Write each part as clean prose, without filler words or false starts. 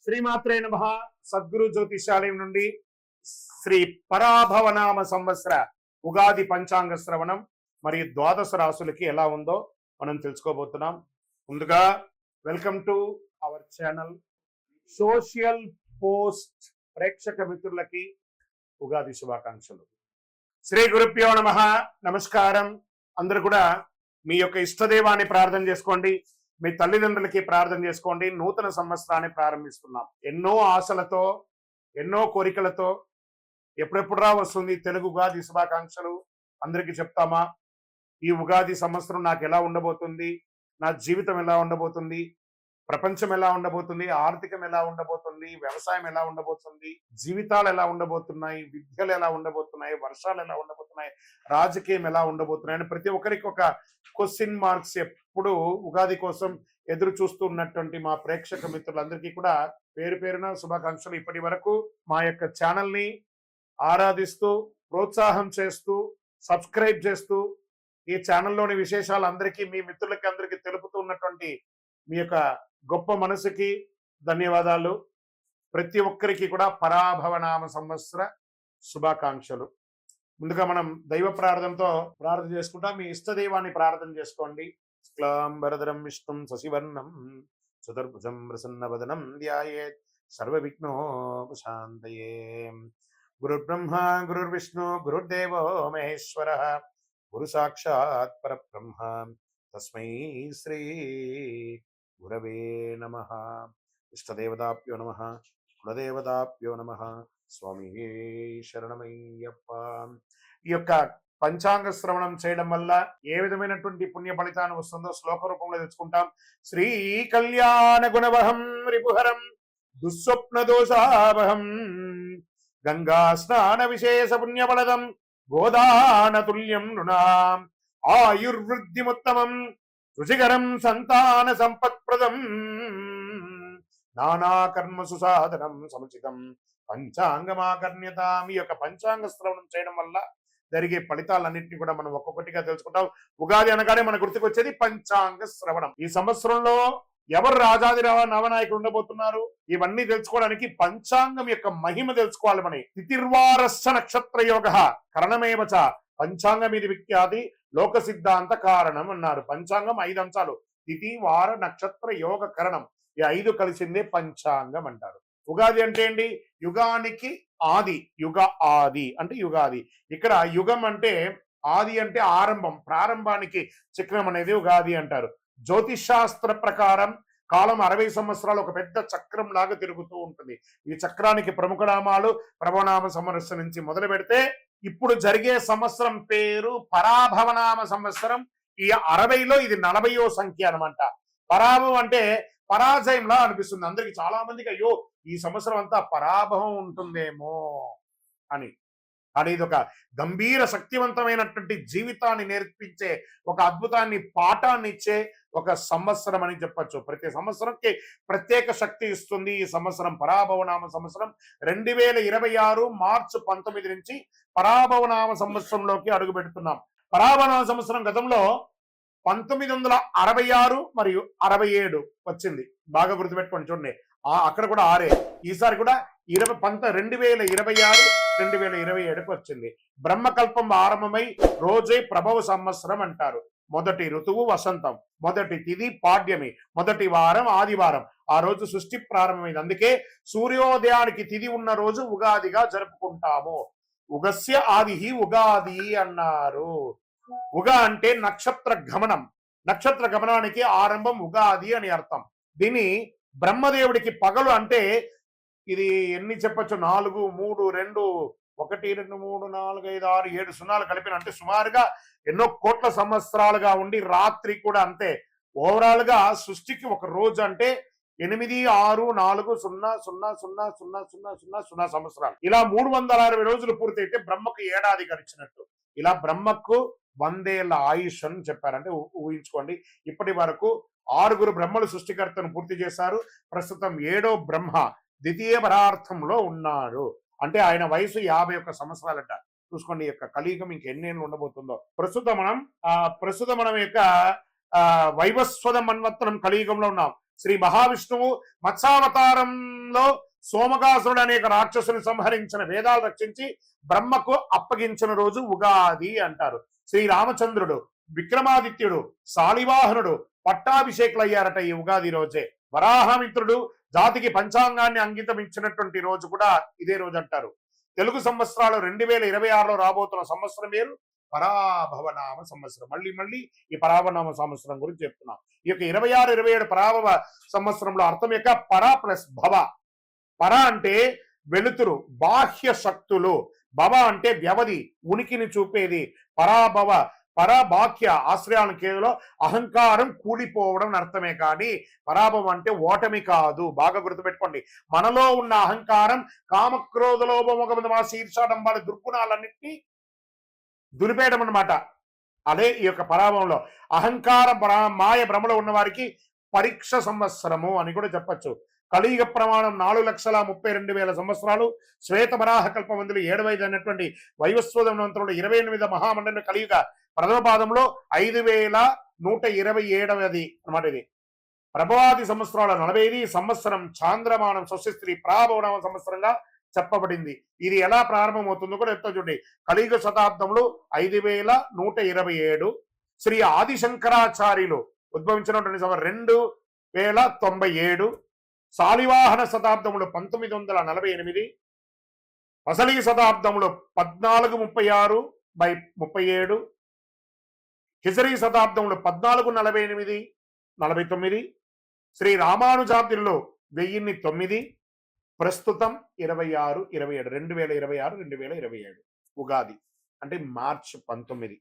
శ్రీమాత్రే నమః. సద్గురు జ్యోతిషాలయం నుండి శ్రీ పరాభవనామ సంవత్సర ఉగాది పంచాంగ శ్రవణం మరియు ద్వాదశ రాశులకి ఎలా ఉందో మనం తెలుసుకోబోతున్నాం. ముందుగా welcome to our channel. Social post ప్రేక్షక మిత్రులకి ఉగాది శుభాకాంక్షలు. శ్రీ గురుభ్యో నమః. నమస్కారం. అందరూ కూడా మీ యొక్క ఇష్టదైవాన్ని ప్రార్థన చేసుకోండి, మీ తల్లిదండ్రులకి ప్రార్థన చేసుకోండి. నూతన సంవత్సరాన్ని ప్రారంభిస్తున్నాం. ఎన్నో ఆశలతో, ఎన్నో కోరికలతో ఎప్పుడెప్పుడు వస్తుంది తెలుగు ఉగాది శుభాకాంక్షలు అందరికీ చెప్తామా? ఈ ఉగాది సంవత్సరం నాకు ఎలా ఉండబోతుంది, నా జీవితం ఎలా ఉండబోతుంది, ప్రపంచం ఎలా ఉండబోతుంది, ఆర్థికం ఎలా ఉండబోతుంది, వ్యవసాయం ఎలా ఉండబోతుంది, జీవితాలు ఎలా ఉండబోతున్నాయి, విద్యలు ఎలా ఉండబోతున్నాయి, వర్షాలు ఎలా ఉండబోతున్నాయి, రాజకీయం ఎలా ఉండబోతున్నాయి అని ప్రతి ఒక్కరికి ఒక క్వశ్చన్ మార్క్స్ ఎప్పుడు ఉగాది కోసం ఎదురు చూస్తున్నటువంటి మా ప్రేక్షక మిత్రులందరికీ కూడా పేరు పేరున శుభాకాంక్షలు. ఇప్పటి వరకు మా యొక్క ఛానల్ని ఆరాధిస్తూ, ప్రోత్సాహం చేస్తూ, సబ్స్క్రైబ్ చేస్తూ, ఈ ఛానల్లోని విశేషాలు అందరికీ మీ మిత్రులకి అందరికీ తెలుపుతూ ఉన్నటువంటి మీ యొక్క గొప్ప మనసుకి ధన్యవాదాలు. ప్రతి ఒక్కరికి కూడా పరాభవనామ సంవత్సర శుభాకాంక్షలు. ముందుగా మనం దైవ ప్రార్థనతో ప్రార్థన చేసుకుంటాం. మీ ఇష్టదైవాన్ని ప్రార్థన చేసుకోండి. శుక్లాంబరధరం విష్ణుం శశివర్ణం చతుర్భుజం ప్రసన్నవదనం ధ్యాయేత్ సర్వ విఘ్నోపశాంతయే. గురుర్బ్రహ్మ గురుర్విష్ణు గురుర్దేవో మహేశ్వరః గురు సాక్షాత్ పరబ్రహ్మ తస్మై శ్రీ గురవే నమః. ఇష్టదేవతాభ్యో నమః, కులదేవతాభ్యో నమః. స్వామి శరణమయ్యప్ప. ఈ యొక్క పంచాంగ శ్రవణం చేయడం వల్ల ఏ విధమైనటువంటి పుణ్య ఫలితాన్ని వస్తుందో శ్లోక రూపంలో తెచ్చుకుంటాం. శ్రీ కళ్యాణ గుణవహం రిపుహరం దుస్వప్న దోషావహం గంగా స్నాన విశేష పుణ్యఫలదం గోదాన తుల్యం నృణాం ఆయుర్వృద్ధిముత్తమం రుచికరం సంతాన సంపత్ప్రదం నానా కర్మసు సాధనం సముచితం పంచాంగమాకర్ణ్యతాం. ఈ యొక్క పంచాంగ శ్రవణం చేయడం వల్ల జరిగే ఫలితాలన్నింటినీ కూడా మనం ఒక్కొక్కటిగా తెలుసుకుంటాం. ఉగాది అనగానే మన గుర్తుకు వచ్చేది పంచాంగ శ్రవణం. ఈ సంవత్సరంలో ఎవరు రాజాది నవనాయకులు ఉండబోతున్నారు, ఇవన్నీ తెలుసుకోవడానికి పంచాంగం యొక్క మహిమ తెలుసుకోవాలి. మన తిథిర్వారస్య నక్షత్ర యోగ కరణమేవచ పంచాంగం ఇది విఖ్యాతి లోక సిద్ధాంత కారణం అన్నారు. పంచాంగం 5 అంశాలు: తిథి, వార, నక్షత్ర, యోగ, కరణం. ఈ 5 కలిసిందే పంచాంగం అంటారు. ఉగాది అంటే ఏంటి? యుగానికి ఆది. యుగ ఆది అంటే యుగాది. ఇక్కడ యుగం అంటే ఆది అంటే ఆరంభం, ప్రారంభానికి చక్రం అనేది ఉగాది అంటారు. జ్యోతిష్ శాస్త్ర ప్రకారం కాలం 60 సంవత్సరాలు ఒక పెద్ద చక్రం లాగా తిరుగుతూ ఉంటుంది. ఈ చక్రానికి ప్రముఖ నామాలు ప్రభవనామ సంవత్సరం నుంచి మొదలు పెడితే ఇప్పుడు జరిగే సంవత్సరం పేరు పరాభవనామ సంవత్సరం. ఈ 60లో ఇది 40వ సంఖ్య అనమాట. పరాభవం అంటే పరాజయంలా అనిపిస్తుంది అందరికి. చాలా మందికి అయ్యో ఈ సంవత్సరం అంతా పరాభవం ఉంటుందేమో అని. కానీ ఇది ఒక గంభీర శక్తివంతమైనటువంటి జీవితాన్ని నేర్పించే, ఒక అద్భుతాన్ని పాఠాన్ని ఇచ్చే ఒక సంవత్సరం అని చెప్పచ్చు. ప్రతి సంవత్సరంకి ప్రత్యేక శక్తి ఇస్తుంది. ఈ సంవత్సరం పరాభవనామ సంవత్సరం 2026 మార్చి 19 నుంచి పరాభవనామ సంవత్సరంలోకి అడుగు పెడుతున్నాం. పరాభవనామ సంవత్సరం గతంలో 1966 మరియు 67 వచ్చింది. బాగా గుర్తుపెట్టుకోండి. చూడండి, అక్కడ కూడా 6. ఈసారి కూడా 2026 2027కు వచ్చింది. బ్రహ్మకల్పం ఆరంభమై రోజే ప్రభవ సంవత్సరం అంటారు. మొదటి ఋతువు వసంతం, మొదటి తిథి పాడ్యమి, మొదటి వారం ఆదివారం. ఆ రోజు సృష్టి ప్రారంభమైంది. అందుకే సూర్యోదయానికి తిథి ఉన్న రోజు ఉగాదిగా జరుపుకుంటాము. ఉగస్య ఆది ఉగాది అన్నారు. ఉగ అంటే నక్షత్ర గమనం. నక్షత్ర గమనానికి ఆరంభం ఉగాది అని అర్థం. దీన్ని బ్రహ్మదేవుడికి పగలు అంటే ఇది ఎన్ని చెప్పచ్చు? 4 3 2 1 2 3 4 5 6 7 సున్నాలు కలిపిన అంటే సుమారుగా ఎన్నో కోట్ల సంవత్సరాలుగా ఉండి రాత్రి కూడా అంతే. ఓవరాల్ గా సృష్టికి ఒక రోజు అంటే 8 6 4 0 0 0 0 0 0 సంవత్సరాలు. ఇలా 360 రోజులు పూర్తయితే బ్రహ్మకు ఏడాది గడిచినట్టు. ఇలా బ్రహ్మకు 100 ఏళ్ల ఆయుష్ అని చెప్పారంటే ఊహించుకోండి. ఇప్పటి వరకు 6 బ్రహ్మలు సృష్టికర్తను పూర్తి చేశారు. ప్రస్తుతం 7వ బ్రహ్మ ద్వితీయ పరార్థంలో ఉన్నాడు. అంటే ఆయన వయసు 51 సంవత్సరాలట. చూసుకోండి, ఈ యొక్క కలియుగం ఇంకెన్నేళ్ళు ఉండబోతుందో. ప్రస్తుతం మనం యొక్క వైవస్వత మన్వంతరం కలియుగంలో ఉన్నాం. శ్రీ మహావిష్ణువు మత్స్యావతారంలో కాలంలో సోమకాసురుడు అనేక రాక్షసుని సంహరించిన, వేదాలు రక్షించి బ్రహ్మకు అప్పగించిన రోజు ఉగాది అంటారు. శ్రీరామచంద్రుడు, విక్రమాదిత్యుడు, శాలివాహనుడు పట్టాభిషేకులయ్యారట ఈ ఉగాది రోజే. వరాహమిత్రుడు జాతికి పంచాంగాన్ని అంకితం ఇచ్చినటువంటి రోజు కూడా ఇదే రోజు అంటారు. తెలుగు సంవత్సరాలు 2026లో రాబోతున్న సంవత్సరం పేరు పరాభవనామ సంవత్సరం. మళ్ళీ ఈ పరాభవనామ సంవత్సరం గురించి చెప్తున్నాం. ఈ యొక్క 26-27 పరాభవ సంవత్సరంలో అర్థం యొక్క పర ప్లస్ భవ. పర అంటే వెలుతురు, బాహ్య శక్తులు. భవ అంటే వ్యవధి, ఉనికిని చూపేది. పరాభవ, పరబాహ్య ఆశ్రయానికి కేవలం అహంకారం కూలిపోవడం అర్థమే కానీ పరాభవం అంటే ఓటమి కాదు. బాగా గుర్తుపెట్టుకోండి. మనలో ఉన్న అహంకారం, కామక్రోధ లోభమోహమద ఈర్ష్యాడంబాల దుర్గుణాలన్నింటినీ దులిపేయడం అన్నమాట. అదే ఈ యొక్క పరాభవంలో. అహంకార మాయ భ్రమలో ఉన్న వారికి పరీక్ష సంవత్సరము అని కూడా చెప్పచ్చు. కలియుగ ప్రమాణం 4,32,000 సంవత్సరాలు. శ్వేత వరాహ కల్పమందులు 7 అయినటువంటి వైవస్వతంలో 28 మహామండలి కలియుగ ప్రథమ పాదంలో 5,127 అన్నమాట. ఇది ప్రభవాది సంవత్సరాల 45 సంవత్సరం చాంద్రమానం స్వస్తి ప్రాభవనామ సంవత్సరంగా చెప్పబడింది. ఇది ఎలా ప్రారంభమవుతుందో కూడా చెప్తా చూడండి. కలియుగ శతాబ్దంలో 5,127. శ్రీ ఆదిశంకరాచార్యులు ఉద్భవించినటువంటి 2,097. శాలివాహన శతాబ్దములు 1948. వసలి శతాబ్దములు 1436/37. హిజరీ శతాబ్దములు 1448-49. శ్రీ రామానుజాబ్దిలో 1009. ప్రస్తుతం 2026 ఉగాది అంటే మార్చి 19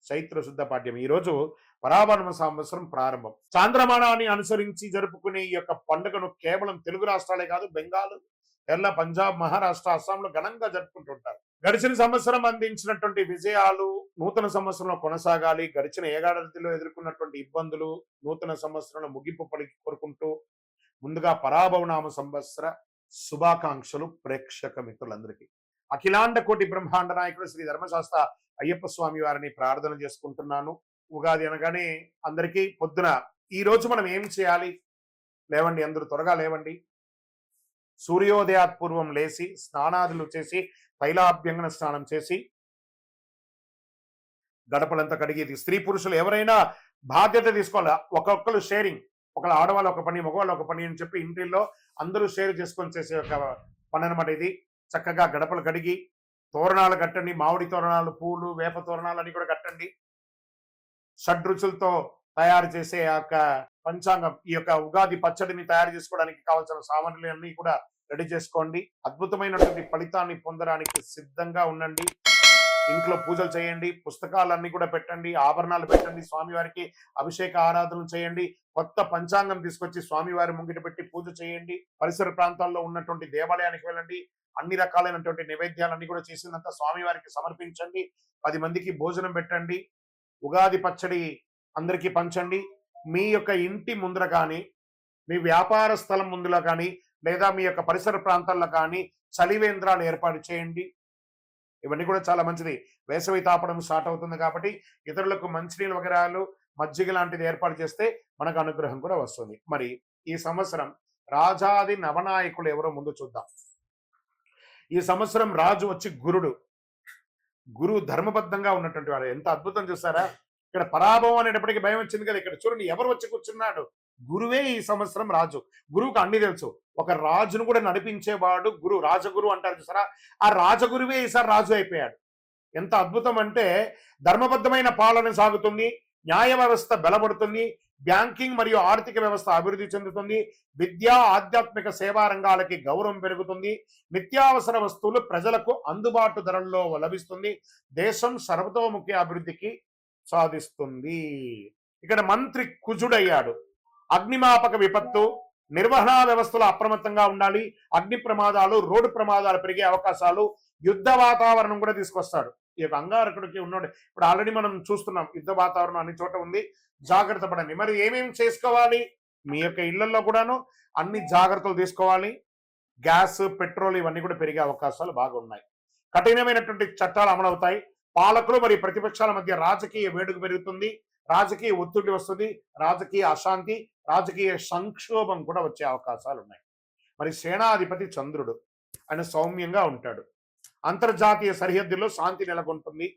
చైత్ర శుద్ధ పాఠ్యం. ఈ రోజు పరాభవన సంవత్సరం ప్రారంభం. చాంద్రమానాన్ని అనుసరించి జరుపుకునే ఈ యొక్క పండుగను కేవలం తెలుగు రాష్ట్రాలే కాదు, బెంగాల్, కేరళ, పంజాబ్, మహారాష్ట్ర, అస్సాంలో ఘనంగా జరుపుకుంటుంటారు. గడిచిన సంవత్సరం అందించినటువంటి విజయాలు నూతన సంవత్సరంలో కొనసాగాలి. గడిచిన ఏడాదిలో ఎదుర్కొన్నటువంటి ఇబ్బందులు నూతన సంవత్సరంలో ముగింపు పలికి కోరుకుంటూ ముందుగా పరాభవనామ సంవత్సర శుభాకాంక్షలు ప్రేక్షక మిత్రులందరికీ. అఖిలాండ కోటి బ్రహ్మాండ నాయకుడు శ్రీ ధర్మశాస్త్ర అయ్యప్ప స్వామి వారిని ప్రార్థన చేసుకుంటున్నాను. ఉగాది అనగానే అందరికీ పొద్దున ఈ రోజు మనం ఏం చేయాలి? లేవండి, అందరూ త్వరగా లేవండి. సూర్యోదయాత్ పూర్వం లేచి స్నానాదులు చేసి తైలాభ్యంగన స్నానం చేసి గడపలంతా కడిగేది. స్త్రీ పురుషులు ఎవరైనా బాధ్యత తీసుకోవాలి. ఒక్కొక్కరు షేరింగ్, ఒకళ్ళ ఆడవాళ్ళు ఒక పని, మగవాళ్ళు ఒక పని అని చెప్పి ఇంటిల్లో అందరూ షేర్ చేసుకొని చేసే ఒక పని అనమాట ఇది. చక్కగా గడపలు కడిగి తోరణాలు కట్టండి. మామిడి తోరణాలు, పూలు, వేప తోరణాలు అన్ని కూడా కట్టండి. షడ్రుచులతో తయారు చేసే యొక్క పంచాంగం, ఈ యొక్క ఉగాది పచ్చడిని తయారు చేసుకోవడానికి కావాల్సిన సామాన్యులు అన్ని కూడా రెడీ చేసుకోండి. అద్భుతమైనటువంటి ఫలితాన్ని పొందడానికి సిద్ధంగా ఉండండి. ఇంట్లో పూజలు చేయండి, పుస్తకాలన్నీ కూడా పెట్టండి, ఆభరణాలు పెట్టండి, స్వామివారికి అభిషేక ఆరాధనలు చేయండి, కొత్త పంచాంగం తీసుకొచ్చి స్వామివారి ముంగిట పెట్టి పూజ చేయండి. పరిసర ప్రాంతాల్లో ఉన్నటువంటి దేవాలయానికి వెళ్ళండి. అన్ని రకాలైనటువంటి నైవేద్యాలన్నీ కూడా చేసిందంతా స్వామివారికి సమర్పించండి. 10 మందికి భోజనం పెట్టండి. ఉగాది పచ్చడి అందరికీ పంచండి. మీ యొక్క ఇంటి ముందర కానీ, మీ వ్యాపార స్థలం ముందులో కానీ, లేదా మీ యొక్క పరిసర ప్రాంతాల్లో కానీ చలివేంద్రాలు ఏర్పాటు చేయండి. ఇవన్నీ కూడా చాలా మంచిది. వేసవి తాపడం స్టార్ట్ అవుతుంది కాబట్టి ఇతరులకు మంచినీళ్ళ వగరాలు, మజ్జిగ లాంటిది ఏర్పాటు చేస్తే మనకు అనుగ్రహం కూడా వస్తుంది. మరి ఈ సంవత్సరం రాజాది నవనాయకులు ఎవరో ముందు చూద్దాం. ఈ సంవత్సరం రాజు వచ్చి గురుడు. గురువు ధర్మబద్ధంగా ఉన్నటువంటి వాడు. ఎంత అద్భుతం చూసారా? ఇక్కడ పరాభవం అనేటప్పటికీ భయం వచ్చింది కదా. ఇక్కడ చూడండి ఎవరు వచ్చి కూర్చున్నాడు. గురువే ఈ సంవత్సరం రాజు. గురువుకు అన్ని తెలుసు. ఒక రాజును కూడా నడిపించేవాడు గురు, రాజగురు అంటారు చూసారా? ఆ రాజగురువే ఈసారి రాజు అయిపోయాడు. ఎంత అద్భుతం అంటే ధర్మబద్ధమైన పాలన సాగుతుంది, న్యాయ వ్యవస్థ బలపడుతుంది, బ్యాంకింగ్ మరియు ఆర్థిక వ్యవస్థ అభివృద్ధి చెందుతుంది, విద్యా ఆధ్యాత్మిక సేవా రంగాలకి గౌరవం పెరుగుతుంది, నిత్యావసర వస్తువులు ప్రజలకు అందుబాటు ధరల్లో లభిస్తుంది, దేశం సర్వతోముఖి అభివృద్ధికి సాధిస్తుంది. ఇక్కడ మంత్రి కుజుడయ్యాడు. అగ్నిమాపక విపత్తు, నిర్వహణా వ్యవస్థలో అప్రమత్తంగా ఉండాలి. అగ్ని ప్రమాదాలు, రోడ్డు ప్రమాదాలు పెరిగే అవకాశాలు, యుద్ధ వాతావరణం కూడా తీసుకొస్తాడు. ఈ యొక్క అంగారకుడికి ఉన్నాడు. ఇప్పుడు ఆల్రెడీ మనం చూస్తున్నాం యుద్ధ వాతావరణం అన్ని చోట ఉంది. జాగ్రత్త పడండి. మరి ఏమేమి చేసుకోవాలి? మీ యొక్క ఇళ్లలో కూడాను అన్ని జాగ్రత్తలు తీసుకోవాలి. గ్యాస్, పెట్రోల్ ఇవన్నీ కూడా పెరిగే అవకాశాలు బాగా ఉన్నాయి. కఠినమైనటువంటి చట్టాలు అమలవుతాయి. పాలకులు మరియు ప్రతిపక్షాల మధ్య రాజకీయ వేడుక పెరుగుతుంది, రాజకీయ ఒత్తిడి వస్తుంది, రాజకీయ అశాంతి, రాజకీయ సంక్షోభం కూడా వచ్చే అవకాశాలు ఉన్నాయి. మరి సేనాధిపతి చంద్రుడు, ఆయన సౌమ్యంగా ఉంటాడు. అంతర్జాతీయ సరిహద్దుల్లో శాంతి నెలకొంటుంది.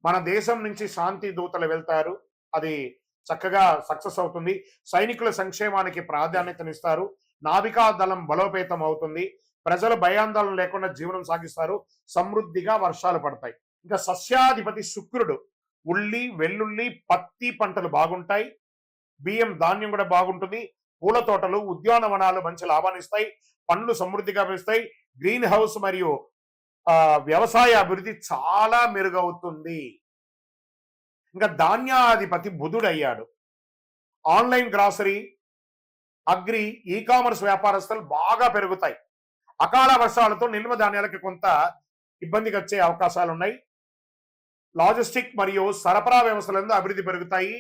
మన దేశం నుంచి శాంతి దూతలు వెళ్తారు, అది చక్కగా సక్సెస్ అవుతుంది. సైనికుల సంక్షేమానికి ప్రాధాన్యతనిస్తారు. నావికా దళం బలోపేతం అవుతుంది. ప్రజలు భయాందోళన లేకుండా జీవనం సాగిస్తారు. సమృద్ధిగా వర్షాలు పడతాయి. ఇంకా సస్యాధిపతి శుక్రుడు, ఉల్లి, వెల్లుల్లి, పత్తి పంటలు బాగుంటాయి. బియ్యం, ధాన్యం కూడా బాగుంటుంది. పూల తోటలు, ఉద్యానవనాలు మంచి లాభాన్ని ఇస్తాయి. పండ్లు సమృద్ధిగా పెంచుతాయి. గ్రీన్ హౌస్ మరియు వ్యవసాయ అభివృద్ధి చాలా మెరుగవుతుంది. ఇంకా ధాన్యాధిపతి బుధుడు అయ్యాడు. Online grocery, agri, e commerce వ్యాపారస్తులు బాగా పెరుగుతాయి. అకాల వర్షాలతో నిల్వ ధాన్యాలకి కొంత ఇబ్బందికి వచ్చే అవకాశాలు ఉన్నాయి. లాజిస్టిక్ మరియు సరఫరా వ్యవస్థలందు అభివృద్ధి పెరుగుతాయి.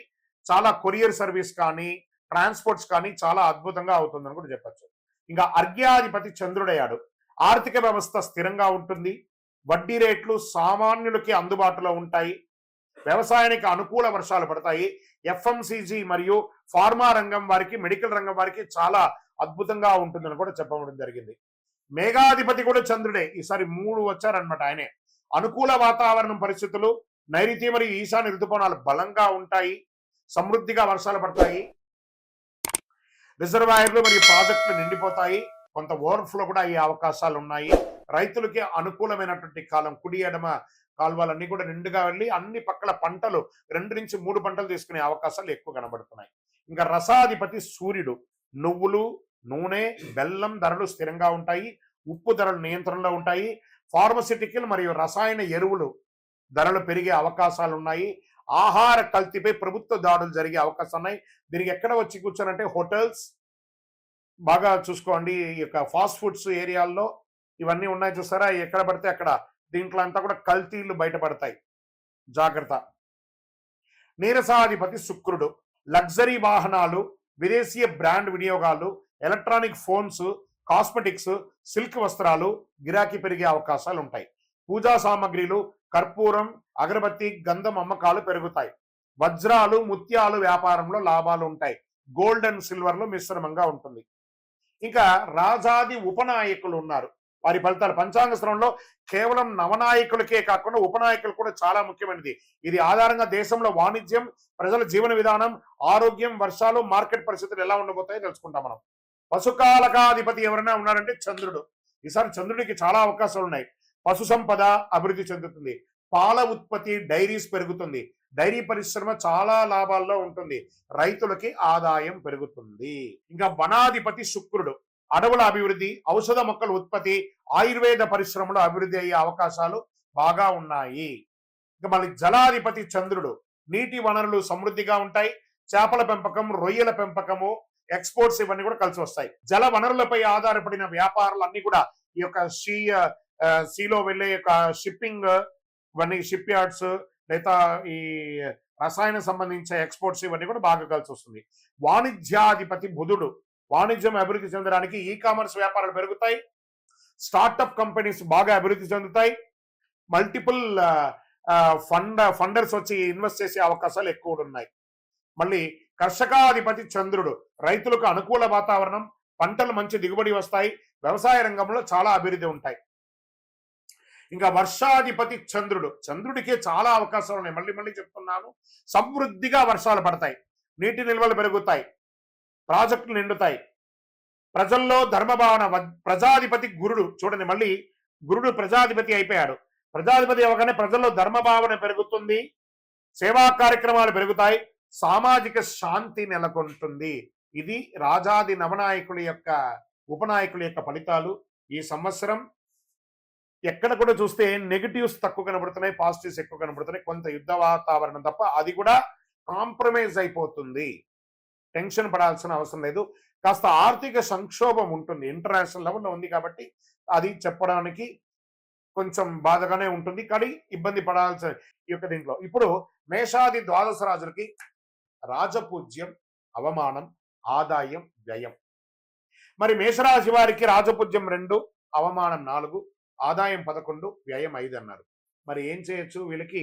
చాలా కొరియర్ సర్వీస్ కానీ ట్రాన్స్పోర్ట్స్ కానీ చాలా అద్భుతంగా అవుతుందని కూడా చెప్పచ్చు. ఇంకా అర్ఘ్యాధిపతి చంద్రుడయ్యాడు. ఆర్థిక వ్యవస్థ స్థిరంగా ఉంటుంది. వడ్డీ రేట్లు సామాన్యులకి అందుబాటులో ఉంటాయి. వ్యవసాయానికి అనుకూల వర్షాలు పడతాయి. ఎఫ్ఎంసీజీ మరియు ఫార్మా రంగం వారికి, మెడికల్ రంగం వారికి చాలా అద్భుతంగా ఉంటుందని కూడా చెప్పడం జరిగింది. మేఘాధిపతి కూడా చంద్రుడే. ఈసారి 3 వచ్చారనమాట ఆయనే. అనుకూల వాతావరణం పరిస్థితులు, నైరుతి మరియు ఈశాన్య ఋతుపవనాలు బలంగా ఉంటాయి. సమృద్ధిగా వర్షాలు పడతాయి. రిజర్వాయర్లు మరియు ప్రాజెక్టులు నిండిపోతాయి. కొంత ఓవర్ఫ్లో కూడా అయ్యే అవకాశాలు ఉన్నాయి. రైతులకి అనుకూలమైనటువంటి కాలం. కుడి ఎడమ కాలువలన్నీ కూడా నిండుగా వెళ్ళి అన్ని పక్కల పంటలు 2 నుంచి 3 పంటలు తీసుకునే అవకాశాలు ఎక్కువ కనబడుతున్నాయి. ఇంకా రసాధిపతి సూర్యుడు. నువ్వులు, నూనె, బెల్లం ధరలు స్థిరంగా ఉంటాయి. ఉప్పు ధరలు నియంత్రణలో ఉంటాయి. ఫార్మసిటికల్ మరియు రసాయన ఎరువులు ధరలు పెరిగే అవకాశాలు ఉన్నాయి. ఆహార కల్తీపై ప్రభుత్వ దాడులు జరిగే అవకాశాలు ఉన్నాయి. దీనికి ఎక్కడ వచ్చి కూర్చోనంటే హోటల్స్ బాగా చూసుకోండి. ఈ యొక్క ఫాస్ట్ ఫుడ్స్ ఏరియాల్లో ఇవన్నీ ఉన్నాయి చూసారా, ఎక్కడ పడితే అక్కడ దీంట్లో అంతా కూడా కల్తీలు బయటపడతాయి, జాగ్రత్త. నీరసాధిపతి శుక్రుడు. లగ్జరీ వాహనాలు, విదేశీయ బ్రాండ్ వినియోగాలు, ఎలక్ట్రానిక్ ఫోన్స్, కాస్మెటిక్స్, సిల్క్ వస్త్రాలు గిరాకీ పెరిగే అవకాశాలు ఉంటాయి. పూజా సామాగ్రిలు, కర్పూరం, అగరబత్తి, గంధం అమ్మకాలు పెరుగుతాయి. వజ్రాలు, ముత్యాలు వ్యాపారంలో లాభాలు ఉంటాయి. గోల్డ్ అండ్ సిల్వర్లో మిశ్రమంగా ఉంటుంది. ఇంకా రాజాది ఉపనాయకులు ఉన్నారు. వారి ఫలితాలు పంచాంగ శ్రవణంలో కేవలం నవనాయకులకే కాకుండా ఉపనాయకులు కూడా చాలా ముఖ్యమైనది. ఇది ఆధారంగా దేశంలో వాణిజ్యం, ప్రజల జీవన విధానం, ఆరోగ్యం, వర్షాలు, మార్కెట్ పరిస్థితులు ఎలా ఉండబోతాయో తెలుసుకుంటాం మనం. పశుకాలకాధిపతి ఎవరైనా ఉన్నారంటే చంద్రుడు. ఈసారి చంద్రుడికి చాలా అవకాశాలు ఉన్నాయి. పశు సంపద అభివృద్ధి చెందుతుంది. పాల ఉత్పత్తి, డైరీస్ పెరుగుతుంది. డైరీ పరిశ్రమ చాలా లాభాల్లో ఉంటుంది. రైతులకి ఆదాయం పెరుగుతుంది. ఇంకా వనాధిపతి శుక్రుడు. అడవుల అభివృద్ధి, ఔషధ మొక్కల ఉత్పత్తి, ఆయుర్వేద పరిశ్రమలో అభివృద్ధి అయ్యే అవకాశాలు బాగా ఉన్నాయి. ఇంకా మళ్ళీ జలాధిపతి చంద్రుడు. నీటి వనరులు సమృద్ధిగా ఉంటాయి. చేపల పెంపకం, రొయ్యల పెంపకము, ఎక్స్పోర్ట్స్ ఇవన్నీ కూడా కలిసి వస్తాయి. జల వనరులపై ఆధారపడిన వ్యాపారాలు అన్ని కూడా ఈ యొక్క సీలో వెళ్ళే యొక్క షిప్పింగ్, ఇవన్నీ షిప్ యార్డ్స్, లేదా ఈ రసాయన సంబంధించిన ఎక్స్పోర్ట్స్ ఇవన్నీ కూడా బాగా కలిసి వస్తుంది. వాణిజ్యాధిపతి బుధుడు. వాణిజ్యం అభివృద్ధి చెందడానికి ఈ కామర్స్ వ్యాపారాలు పెరుగుతాయి. స్టార్టప్ కంపెనీస్ బాగా అభివృద్ధి చెందుతాయి. మల్టిపుల్ ఫండర్స్ వచ్చి ఇన్వెస్ట్ చేసే అవకాశాలు ఎక్కువ ఉన్నాయి. మళ్ళీ కర్షకాధిపతి చంద్రుడు. రైతులకు అనుకూల వాతావరణం, పంటలు మంచి దిగుబడి వస్తాయి. వ్యవసాయ రంగంలో చాలా అభివృద్ధి ఉంటాయి. ఇంకా వర్షాధిపతి చంద్రుడు. చంద్రుడికే చాలా అవకాశాలు ఉన్నాయి. మళ్ళీ చెప్తున్నాను. సమృద్ధిగా వర్షాలు పడతాయి. నీటి నిల్వలు పెరుగుతాయి. ప్రాజెక్టులు నిండుతాయి. ప్రజల్లో ధర్మభావన. ప్రజాధిపతి గురుడు. చూడండి, మళ్ళీ గురుడు ప్రజాధిపతి అయిపోయాడు. ప్రజాధిపతి అవగానే ప్రజల్లో ధర్మభావన పెరుగుతుంది. సేవా కార్యక్రమాలు పెరుగుతాయి. సామాజిక శాంతి నెలకొంటుంది. ఇది రాజాది నవనాయకుల యొక్క ఉపనాయకుల యొక్క ఫలితాలు. ఈ సంవత్సరం ఎక్కడ కూడా చూస్తే నెగటివ్స్ తక్కువ కనబడుతున్నాయి, పాజిటివ్స్ ఎక్కువ కనబడుతున్నాయి. కొంత యుద్ధ వాతావరణం తప్ప అది కూడా కాంప్రమైజ్ అయిపోతుంది. టెన్షన్ పడాల్సిన అవసరం లేదు. కాస్త ఆర్థిక సంక్షోభం ఉంటుంది, ఇంటర్నేషనల్ లెవెల్లో ఉంది కాబట్టి అది చెప్పడానికి కొంచెం బాధగానే ఉంటుంది. కానీ ఇబ్బంది పడాల్సిన ఈ యొక్క దీంట్లో ఇప్పుడు మేషాది ద్వాదశ రాజులకి రాజపూజ్యం, అవమానం, ఆదాయం, వ్యయం. మరి మేషరాశి వారికి రాజపూజ్యం 2, అవమానం 4, ఆదాయం 11, వ్యయం 5 అన్నారు. మరి ఏం చేయొచ్చు? వీళ్ళకి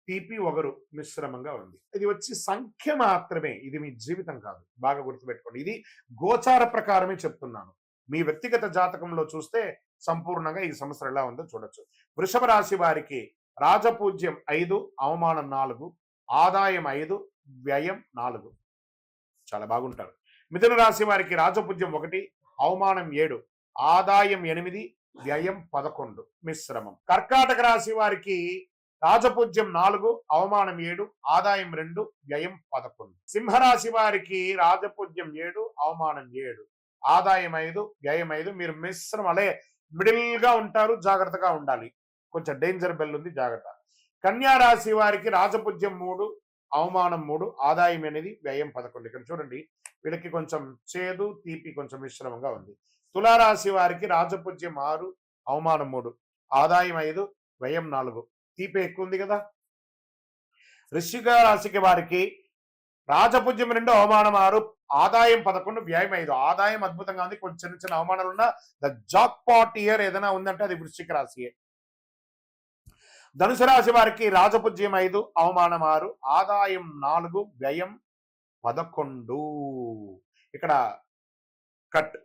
తీపి ఒగరు మిశ్రమంగా ఉంది. ఇది వచ్చి సంఖ్య మాత్రమే, ఇది మీ జీవితం కాదు. బాగా గుర్తుపెట్టుకోండి. ఇది గోచార ప్రకారమే చెప్తున్నాను. మీ వ్యక్తిగత జాతకంలో చూస్తే సంపూర్ణంగా ఈ సంవత్సరం ఎలా ఉందో చూడొచ్చు. వృషభ రాశి వారికి రాజపూజ్యం 5, అవమానం 4, ఆదాయం 5, వ్యయం 4. చాలా బాగుంటారు. మిథున రాశి వారికి రాజపూజ్యం 1, అవమానం 7, ఆదాయం 8, వ్యయం 11. మిశ్రమం. కర్కాటక రాశి వారికి రాజపూజ్యం 4, అవమానం 7, ఆదాయం 2, వ్యయం 11. సింహరాశి వారికి రాజపూజ్యం 7, అవమానం 7, ఆదాయం 5, వ్యయం 5. మీరు మిశ్రమలే మిడిల్ గా ఉంటారు, జాగ్రత్తగా ఉండాలి. కొంచెం డేంజర్ బెల్ ఉంది, జాగ్రత్త. కన్యా రాశి వారికి రాజపూజ్యం 3, అవమానం 3, ఆదాయం 8, వ్యయం 11. ఇక్కడ చూడండి, వీళ్ళకి కొంచెం చేదు తీపి కొంచెం మిశ్రమంగా ఉంది. తులారాశి వారికి రాజపూజ్యం 6, అవమానం 3, ఆదాయం 5, వ్యయం 4. తీపి ఎక్కువ ఉంది కదా. వృశ్చిక రాశికి వారికి రాజపూజ్యం 2, అవమానం 6, ఆదాయం 11, వ్యయం 5. ఆదాయం అద్భుతంగా ఉంది, కొంచెం చిన్న చిన్న అవమానాలు ఉన్న ద జాక్ పాట్ ఇయర్ ఏదైనా ఉందంటే అది వృశ్చిక రాశియే. ధనుసు రాశి వారికి రాజపూజ్యం 5, అవమానం 6, ఆదాయం 4, వ్యయం 11. ఇక్కడ కట్.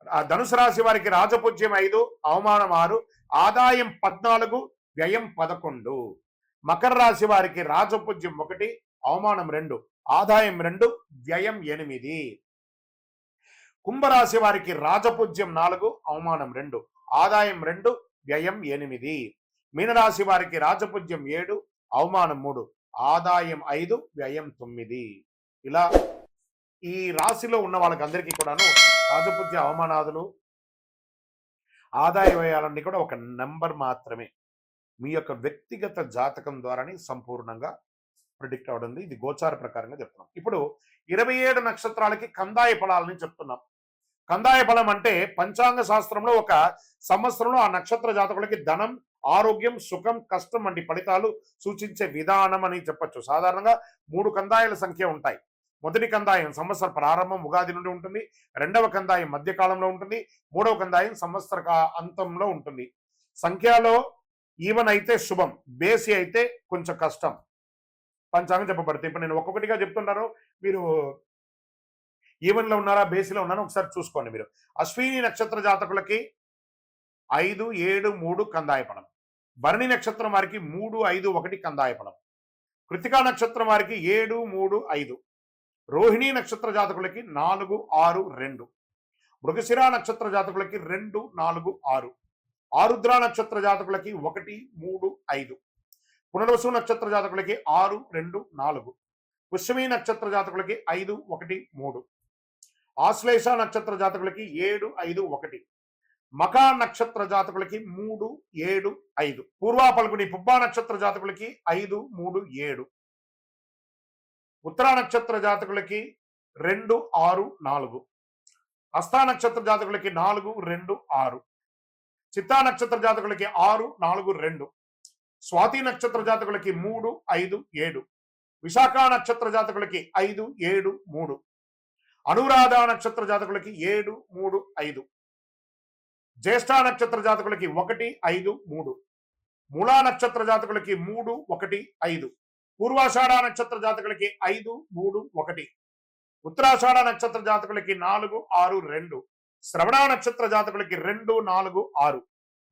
ఆ ధనుసు రాశి వారికి రాజపూజ్యం 5, అవమానం 6, ఆదాయం 14, వ్యయం 11. మకర రాశి వారికి రాజపూజ్యం 1, అవమానం 2, ఆదాయం 2, వ్యయం 8. కుంభరాశి వారికి రాజపూజ్యం 4, అవమానం 2, ఆదాయం 2, వ్యయం 8. మీనరాశి వారికి రాజపూజ్యం 7, అవమానం 3, ఆదాయం 5, వ్యయం 9. ఇలా ఈ రాశిలో ఉన్న వాళ్ళకి అందరికీ కూడాను రాజపూజ్య అవమానాదులు ఆదాయ వ్యయాలన్నీ కూడా ఒక నెంబర్ మాత్రమే. మీ యొక్క వ్యక్తిగత జాతకం ద్వారానే సంపూర్ణంగా ప్రిడిక్ట్ అవడం. ఇది గోచార ప్రకారంగా చెప్తున్నాం. ఇప్పుడు 27 నక్షత్రాలకి కందాయ ఫలాలని చెప్తున్నాం. కందాయ ఫలం అంటే పంచాంగ శాస్త్రంలో ఒక సంవత్సరంలో ఆ నక్షత్ర జాతకులకి ధనం, ఆరోగ్యం, సుఖం, కష్టం వంటి ఫలితాలు సూచించే విధానం అని చెప్పొచ్చు. సాధారణంగా 3 కందాయాల సంఖ్య ఉంటాయి. మొదటి కందాయం సంవత్సర ప్రారంభం ఉగాది నుండి ఉంటుంది. రెండవ కందాయం మధ్యకాలంలో ఉంటుంది. మూడవ కందాయం సంవత్సర అంతంలో ఉంటుంది. సంఖ్యలో ఈవెన్ అయితే శుభం, బేసి అయితే కొంచెం కష్టం పంచాంగం చెప్పబడుతుంది. ఇప్పుడు నేను ఒక్కొక్కటిగా చెప్తున్నాను, మీరు ఈవెన్ లో ఉన్నారా బేసిలో ఉన్నారా ఒకసారి చూసుకోండి. మీరు అశ్విని నక్షత్ర జాతకులకి 5, 7, 3 కందాయ ఫలం. భరణి నక్షత్రం వారికి 3, 5, 1 కందాయ ఫలం. కృతికా నక్షత్రం వారికి 7, 3, 5. రోహిణీ నక్షత్ర జాతకులకి 4, 6, 2. మృగశిర నక్షత్ర జాతకులకి 2, 4, 6. ఆరుద్ర నక్షత్ర జాతకులకి 1, 3, 5. పునర్వసు నక్షత్ర జాతకులకి 6, 2, 4. పుష్యమి నక్షత్ర జాతకులకి 5, 1, 3. ఆశ్లేష నక్షత్ర జాతకులకి 7, 5, 1. మకా నక్షత్ర జాతకులకి 3, 7, 5. పూర్వా పల్గుని పుబ్బా నక్షత్ర జాతకులకి 5, 3, 7. ఉత్తరా నక్షత్ర జాతకులకి 2, 6, 4. హస్తా నక్షత్ర జాతకులకి 4, 2, 6. చిత్తా నక్షత్ర జాతకులకి 6, 4, 2. స్వాతి నక్షత్ర జాతకులకి 3, 5, 7. విశాఖ నక్షత్ర జాతకులకి 5, 7, 3. అనురాధ నక్షత్ర జాతకులకి 7, 3, 5. జ్యేష్ఠ నక్షత్ర జాతకులకి 1, 5, 3. మూలా నక్షత్ర జాతకులకి 3, 1, 5. పూర్వాషాఢ నక్షత్ర జాతకులకి 5, 3, 1. ఉత్తరాషాఢ నక్షత్ర జాతకులకి 4, 6, 2. శ్రవణ నక్షత్ర జాతకులకి 2, 4, 6.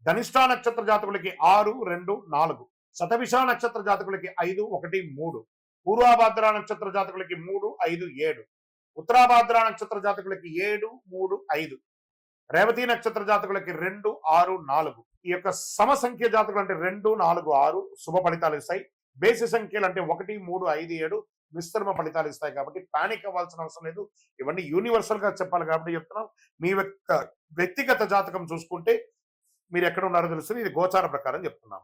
ధనిష్ట నక్షత్ర జాతకులకి 6, 2, 4. శతభిష నక్షత్ర జాతకులకి 5, 1, 3. పూర్వాభాద్ర నక్షత్ర జాతకులకి 3, 5, 7. ఉత్తరాభాద్ర నక్షత్ర జాతకులకి 7, 3, 5. రేవతి నక్షత్ర జాతకులకి 2, 6, 4. ఈ యొక్క సమసంఖ్య జాతకులు అంటే 2, 4, 6 శుభ ఫలితాలు ఇస్తాయి. బేసి సంఖ్యలు అంటే 1, 3, 5, 7 మిశ్రమ ఫలితాలు ఇస్తాయి. కాబట్టి పానిక్ అవ్వాల్సిన అవసరం లేదు. ఇవన్నీ యూనివర్సల్ గా చెప్పాలి కాబట్టి చెప్తున్నాం. మీ వ్యక్తిగత జాతకం చూసుకుంటే మీరు ఎక్కడ ఉన్నారో తెలుస్తుంది. ఇది గోచార ప్రకారం చెప్తున్నాం.